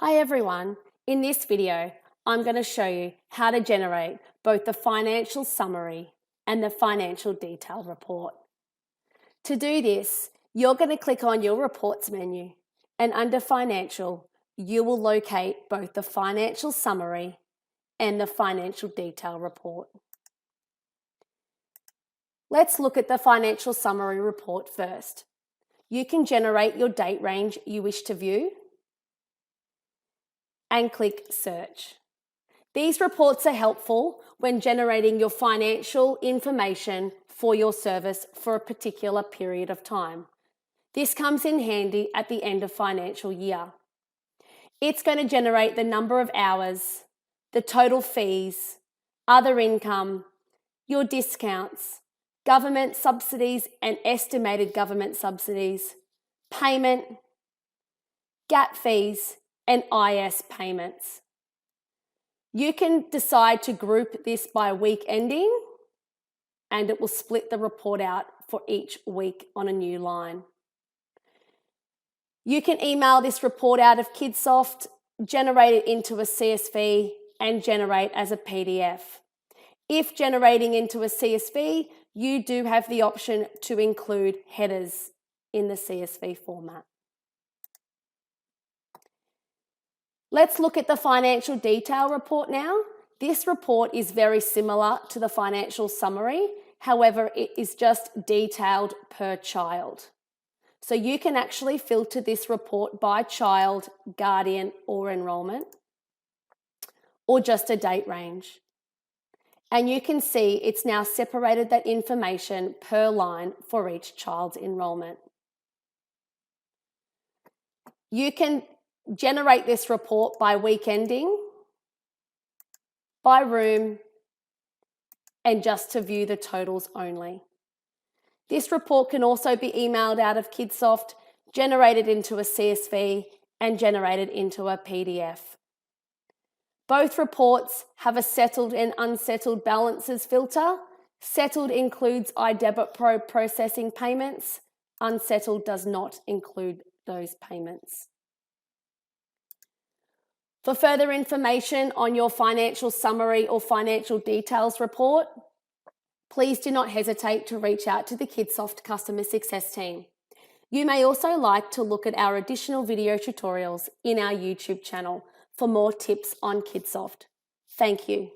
Hi everyone, in this video I'm going to show you how to generate both the financial summary and the financial detail report. To do this, you're going to click on your reports menu and under financial you will locate both the financial summary and the financial detail report. Let's look at the financial summary report first. You can generate your date range you wish to view and click search. These reports are helpful when generating your financial information for your service for a particular period of time. This comes in handy at the end of financial year. It's going to generate the number of hours, the total fees, other income, your discounts, government subsidies and estimated government subsidies, payment, gap fees, and IS payments. You can decide to group this by week ending and it will split the report out for each week on a new line. You can email this report out of Kidsoft, generate it into a CSV and generate as a PDF. If generating into a CSV, you do have the option to include headers in the CSV format. Let's look at the financial detail report now. This report is very similar to the financial summary. However, it is just detailed per child. So you can actually filter this report by child, guardian, or enrolment, or just a date range. And you can see it's now separated that information per line for each child's enrolment. You can generate this report by week ending, by room, and just to view the totals only. This report can also be emailed out of Kidsoft, generated into a CSV, and generated into a PDF. Both reports have a settled and unsettled balances filter. Settled includes iDebit Pro processing payments. Unsettled does not include those payments. For further information on your financial summary or financial details report, please do not hesitate to reach out to the Kidsoft Customer Success team. You may also like to look at our additional video tutorials in our YouTube channel for more tips on Kidsoft. Thank you.